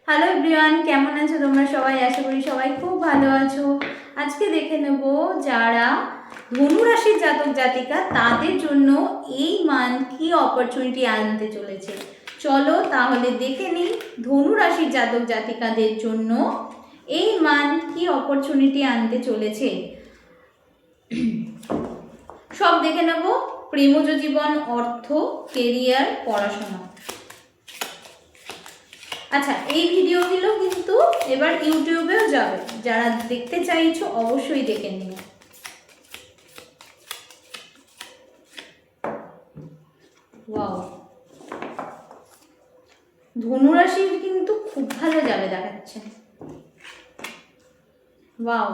Hello everyone, কেমন আছো তোমরা সবাই? আশা করি সবাই খুব ভালো আছো। আজকে দেখে নেব যারা ধনু রাশির জাতক জাতিকা তাদের জন্য এই মান্থ কি অপরচুনিটি আনতে চলেছে। চলো তাহলে দেখে নিই ধনু রাশির জাতক জাতিকাদের জন্য এই মান্থ কি অপরচুনিটি আনতে চলেছে। সব দেখে নেব, প্রেমজ জীবন, অর্থ, কেরিয়ার, পড়াশোনা। আচ্ছা, এই ভিডিওগুলো কিন্তু এবার ইউটিউবেও যাবে, যারা দেখতে চাইছো অবশ্যই দেখে নিও। ওয়াও, ধনুরাশির কিন্তু খুব ভালো যাবে দেখাচ্ছে। ওয়াও,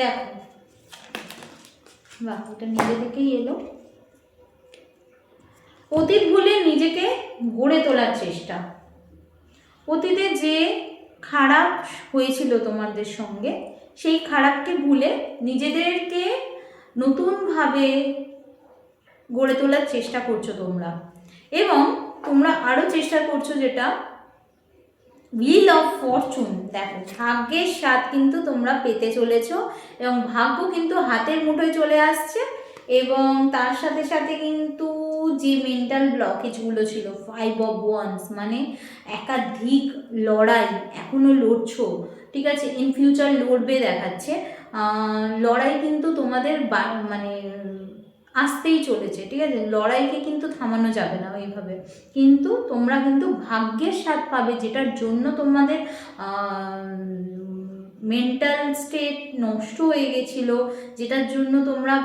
দেখো, বাহ, এটা নিজে থেকেই এলো। অতীত ভুলে নিজেকে গড়ে তোলার চেষ্টা। অতীতে যে খারাপ হয়েছিল তোমাদের সঙ্গে, সেই খারাপকে ভুলে নিজেদেরকে নতুনভাবে গড়ে তোলার চেষ্টা করছো তোমরা। এবং তোমরা আরও চেষ্টা করছো যেটা হুইল অফ ফরচুন। দেখো, ভাগ্যের স্বাদ কিন্তু তোমরা পেতে চলেছ এবং ভাগ্য কিন্তু হাতের মুঠোয় চলে আসছে। এবং তার সাথে সাথে কিন্তু যে মেন্টাল ব্লকেজগুলো ছিল, 5 of Wands মানে একাধিক লড়াই, এখনও লড়ছো, ঠিক আছে, ইন ফিউচার লড়বে দেখাচ্ছে। লড়াই কিন্তু তোমাদের মানে আসতেই চলেছে, ঠিক আছে, লড়াইকে কিন্তু থামানো যাবে না ওইভাবে। কিন্তু তোমরা কিন্তু ভাগ্যের স্বাদ পাবে, যেটার জন্য তোমাদের মেন্টাল স্টেট নষ্ট হয়ে গেছিলো, যেটার জন্য তোমরা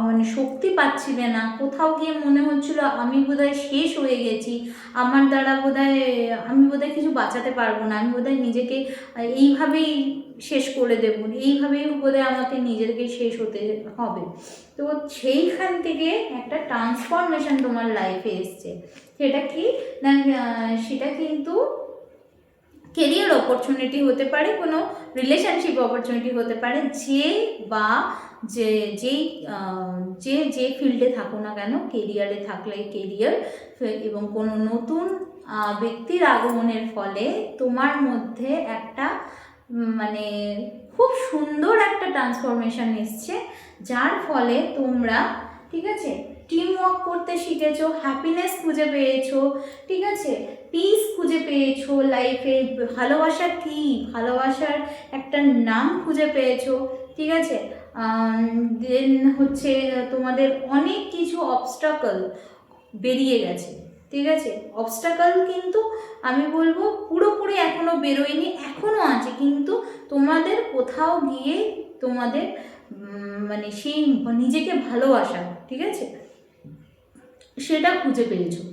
মানে শক্তি পাচ্ছিলে না। কোথাও গিয়ে মনে হচ্ছিল আমি বোধহয় শেষ হয়ে গেছি, আমার দ্বারা আমি বোধহয় কিছু বাঁচাতে পারবো না, আমি বোধহয় নিজেকে এইভাবেই শেষ করে দেবো, এইভাবেই বোধহয় আমাকে নিজেকে শেষ হতে হবে। তো সেইখান থেকে একটা ট্রান্সফরমেশন তোমার লাইফে এসছে। সেটা কি না, সেটা কিন্তু কেরিয়ার অপরচুনিটি হতে পারে, কোনো রিলেশনশিপ অপরচুনিটি হতে পারে, যে বা যে যেই যে যে ফিল্ডে থাকো না কেন, কেরিয়ারে থাকলে কেরিয়ার, এবং কোনো নতুন ব্যক্তির আগমনের ফলে তোমার মধ্যে একটা মানে খুব সুন্দর একটা ট্রান্সফরমেশন এসছে, যার ফলে তোমরা, ঠিক আছে, টিম ওয়ার্ক করতে শিখেছো, হ্যাপিনেস খুঁজে পেয়েছো, ঠিক আছে, পিস খুঁজে পেয়েছো লাইফে, ভালোবাসা কি, ভালোবাসার একটা নাম খুঁজে পেয়েছো, ঠিক আছে। দেন হচ্ছে তোমাদের অনেক কিছু অবস্টাকল বেরিয়ে গেছে, ঠিক আছে। অবস্টাকল কিন্তু আমি বলবো পুরোপুরি এখনও বেরোয়নি, এখনও আছে, কিন্তু তোমাদের কোথাও গিয়ে তোমাদের মানে সেই নিজেকে ভালোবাসা, ঠিক আছে, সেটা খুঁজে পেয়েছো।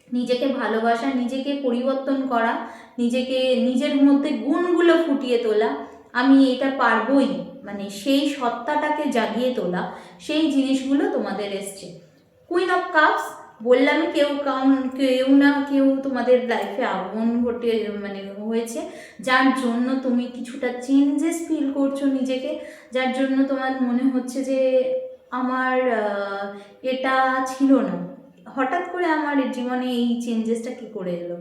নিজেকে ভালোবাসা, নিজেকে পরিবর্তন করা, নিজেকে, নিজের মধ্যে গুণগুলো ফুটিয়ে তোলা, আমি এটা পারবই, মানে সেই সত্তাটাকে জাগিয়ে তোলা, সেই জিনিসগুলো তোমাদের এসছে। কুইন অফ কাপস বললাম, কেউ না কেউ তোমাদের লাইফে আগমন ঘটে মানে হয়েছে, যার জন্য তুমি কিছুটা চেঞ্জেস ফিল করছো নিজেকে, যার জন্য তোমার মনে হচ্ছে যে আমার এটা ছিল না, হঠাৎ করে আমার জীবনে এই চেঞ্জেসটা কী করে এলো।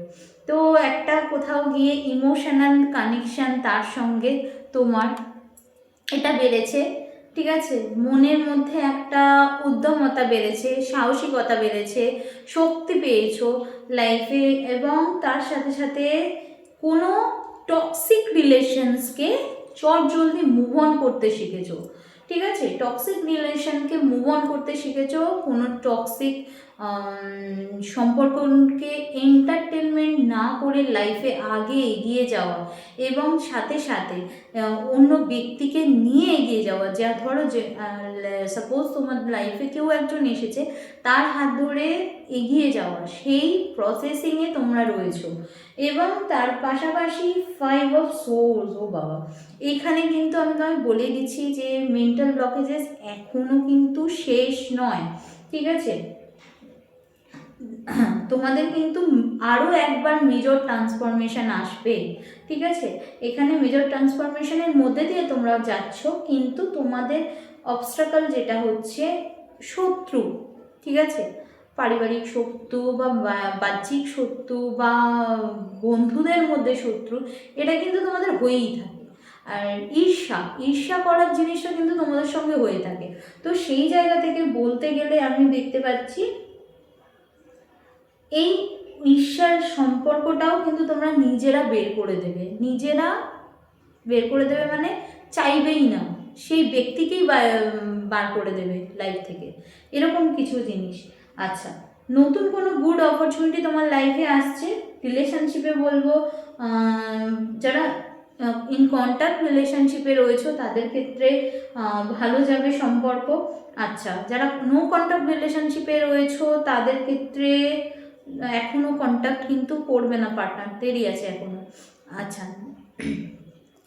তো একটা কোথাও গিয়ে ইমোশনাল কানেকশান তার সঙ্গে তোমার এটা বেড়েছে, ঠিক আছে, মনের মধ্যে একটা উদ্যমতা বেড়েছে, সাহসিকতা বেড়েছে, শক্তি পেয়েছো লাইফে, এবং তার সাথে সাথে কোনো টক্সিক রিলেশনসকে জলদি মুভ অন করতে শিখেছো, ঠিক আছে, টক্সিক রিলেশনকে মুভ অন করতে শিখেছো, কোনো টক্সিক সম্পর্ককে এন্টারটেনমেন্ট না করে লাইফে আগে এগিয়ে যাওয়া, এবং সাথে সাথে অন্য ব্যক্তিকে নিয়ে এগিয়ে যাওয়া, যা ধরো যে সাপোজ তোমার লাইফে কেউ একজন এসেছে, তার হাত ধরে এগিয়ে যাওয়া, সেই প্রসেসিংয়ে তোমরা রয়েছো। এবং তার পাশাপাশি 5 of Swords, ও বাবা, এখানে কিন্তু আমি তোমায় বলে দিচ্ছি যে মেন্টাল ব্লকেজেস এখনও কিন্তু শেষ নয়, ঠিক আছে, তোমাদের কিন্তু আরও একবার মেজর ট্রান্সফরমেশন আসবে। ঠিক আছে, এখানে মেজর ট্রান্সফরমেশনের মধ্যে দিয়ে তোমরা যাচ্ছ, কিন্তু তোমাদের অবস্ট্রাকল যেটা হচ্ছে শত্রু, ঠিক আছে, পারিবারিক শত্রু বা বাহ্যিক শত্রু বা বন্ধুদের মধ্যে শত্রু, এটা কিন্তু তোমাদের হয়েই থাকে। আর ঈর্ষা করার জিনিসটা কিন্তু তোমাদের সঙ্গে হয়ে থাকে। তো সেই জায়গা থেকে বলতে গেলে আমি দেখতে পাচ্ছি এই ঈর্ষার সম্পর্কটাও কিন্তু তোমরা নিজেরা বের করে দেবে, মানে চাইবেই না, সেই ব্যক্তিকেই বার করে দেবে লাইফ থেকে, এরকম কিছু জিনিস। আচ্ছা, নতুন কোনো গুড অপরচুনিটি তোমার লাইফে আসছে। রিলেশনশিপে বলবো, যারা ইন কন্ট্যাক্ট রিলেশনশিপে রয়েছে তাদের ক্ষেত্রে ভালো যাবে সম্পর্ক। আচ্ছা, যারা নো কন্ট্যাক্ট রিলেশনশিপে রয়েছে তাদের ক্ষেত্রে এখনও কন্ট্যাক্ট কিন্তু করবে না, পার্টনার দেরি আছে এখনও। আচ্ছা,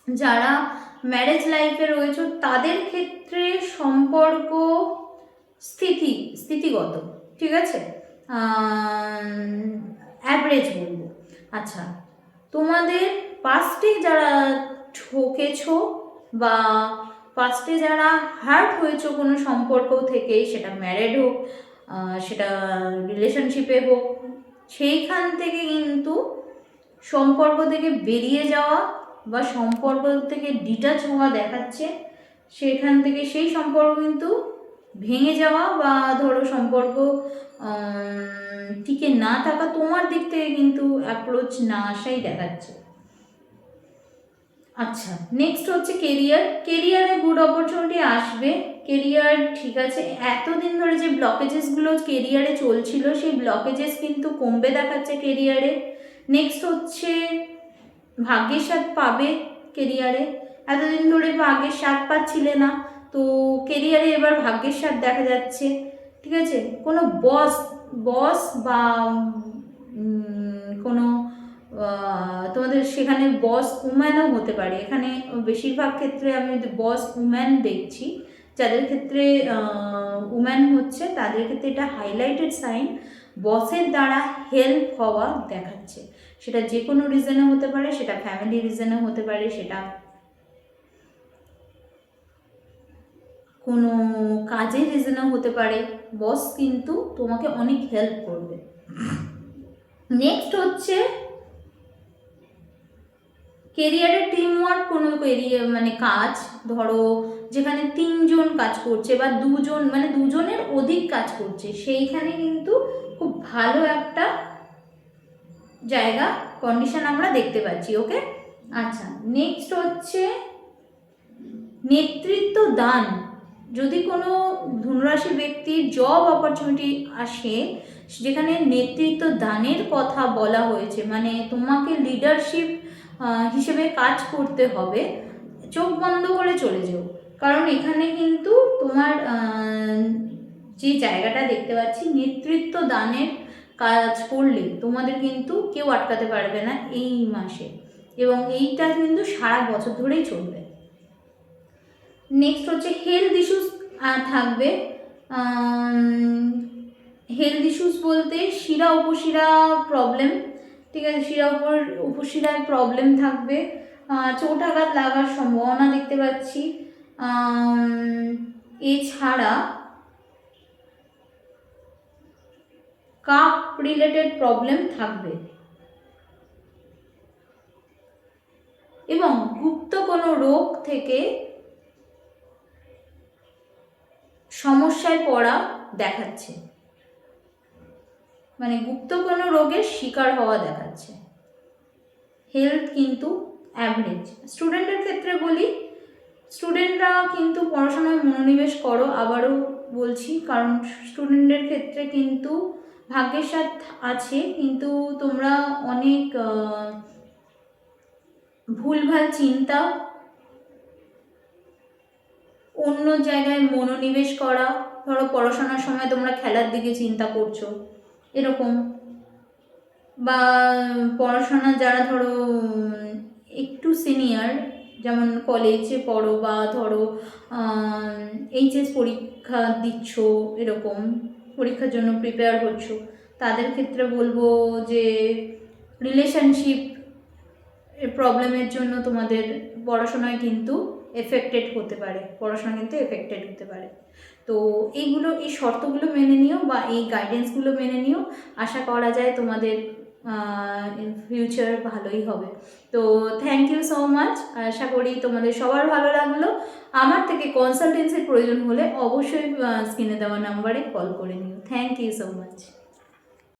যারা ম্যারেজ লাইফে রয়েছে তাদের ক্ষেত্রে সম্পর্ক স্থিতিগত, ঠিক আছে, অ্যাভারেজ বলবো। আচ্ছা, তোমাদের পাস্টে যারা ঠকেছো বা পাস্টে যারা হার্ট হয়েছো কোনো সম্পর্ক থেকে, সেটা ম্যারেড হোক সেটা রিলেশনশিপে হোক, সেইখান থেকে কিন্তু সম্পর্ক থেকে বেরিয়ে যাওয়া বা সম্পর্ক থেকে ডিটাচ হওয়া দেখাচ্ছে। সেখান থেকে সেই সম্পর্ক কিন্তু ভেঙে যাওয়া বা ধরো সম্পর্ক টিকে না থাকা, তোমার দিক থেকে কিন্তু অ্যাপ্রোচ না আসাই দেখাচ্ছে। আচ্ছা, নেক্সট হচ্ছে কেরিয়ারে গুড অপরচুনিটি আসবে। কেরিয়ার ঠিক আছে, এতদিন ধরে যে ব্লকেজেসগুলো কেরিয়ারে চলছিল সেই ব্লকেজেস কিন্তু কমবে দেখাচ্ছে কেরিয়ারে। নেক্সট হচ্ছে ভাগ্যের সাথ পাবে কেরিয়ারে, এতদিন ধরে ভাগ্যের স্বাদ পাচ্ছিলে না, তো কেরিয়ারে এবার ভাগ্যের স্বাদ দেখা যাচ্ছে। ঠিক আছে, কোনো বস বা কোনো তোমাদের সেখানে বস উম্যানও হতে পারে। এখানে বেশিরভাগ ক্ষেত্রে আমি বস উম্যান দেখছি, যাদের ক্ষেত্রে উম্যান হচ্ছে তাদের ক্ষেত্রে এটা হাইলাইটেড সাইন, বসের দ্বারা হেল্প হওয়া দেখাচ্ছে। সেটা যে কোনো রিজনে হতে পারে, সেটা ফ্যামিলি রিজনে হতে পারে, সেটা কোনো কাজের রিজনেও হতে পারে। বস কিন্তু তোমাকে অনেক হেল্প করবে। নেক্সট হচ্ছে কেরিয়ারে টিমওয়ার্ক, কোনো মানে কাজ ধরো যেখানে 3 জন কাজ করছে বা 2 জন, মানে 2 জনের অধিক কাজ করছে, সেইখানে কিন্তু খুব ভালো একটা জায়গা কন্ডিশন আমরা দেখতে পাচ্ছি। ওকে, আচ্ছা, নেক্সট হচ্ছে নেতৃত্ব দান। যদি কোনো ধনুরাশি ব্যক্তির জব অপরচুনিটি আসে যেখানে নেতৃত্ব দানের কথা বলা হয়েছে, মানে তোমাকে লিডারশিপ হিসেবে কাজ করতে হবে, চোখ বন্ধ করে চলে যেও, কারণ এখানে কিন্তু তোমার যে জায়গাটা দেখতে পাচ্ছি নেতৃত্ব দানের কাজ করলে তোমাদের কিন্তু কেউ আটকাতে পারবে না এই মাসে, এবং এইটা কিন্তু সারা বছর ধরেই চলবে। নেক্সট হচ্ছে হেলথ ইস্যুস থাকবে। হেলথ ইস্যুস বলতে শিরা উপশিরা প্রবলেম, ঠিক আছে, শিরা উপশিরায় প্রবলেম থাকবে, চোট আঘাত লাগার সম্ভাবনা দেখতে পাচ্ছি। এছাড়া কাপ রিলেটেড প্রবলেম থাকবে এবং গুপ্ত কোনো রোগ থেকে সমস্যায় পড়া দেখাচ্ছে, মানে গুপ্ত কোনো রোগের শিকার হওয়া দেখাচ্ছে। হেলথ কিন্তু অ্যাভারেজ। স্টুডেন্টের ক্ষেত্রে বলি, স্টুডেন্টরা কিন্তু পড়াশোনায় মনোনিবেশ করো, আবারও বলছি, কারণ স্টুডেন্টের ক্ষেত্রে কিন্তু ভাগ্যের সাথ আছে, কিন্তু তোমরা অনেক ভুলভাল চিন্তা, অন্য জায়গায় মনোনিবেশ করা, ধরো পড়াশোনার সময় তোমরা খেলার দিকে চিন্তা করছো এরকম, বা পড়াশোনা যারা ধরো একটু সিনিয়র, যেমন কলেজে পড়ো বা ধরো এইচএস পরীক্ষা দিচ্ছ এরকম, পরীক্ষার জন্য প্রিপেয়ার হচ্ছ তাদের ক্ষেত্রে বলবো যে রিলেশনশিপ প্রবলেমের জন্য তোমাদের পড়াশোনায় কিন্তু এফেক্টেড হতে পারে, পড়াশোনা কিন্তু এফেক্টেড হতে পারে। তো এইগুলো, এই শর্তগুলো মেনে নিও বা এই গাইডেন্সগুলো মেনে নিও, আশা করা যায় তোমাদের ফিউচার ভালোই হবে। তো থ্যাংক ইউ সো মাচ, আশা করি তোমাদের সবার ভালো লাগলো। আমার থেকে কনসালটেন্সির প্রয়োজন হলে অবশ্যই স্ক্রিনে দেওয়া নাম্বারে কল করে নিও। Thank you so much.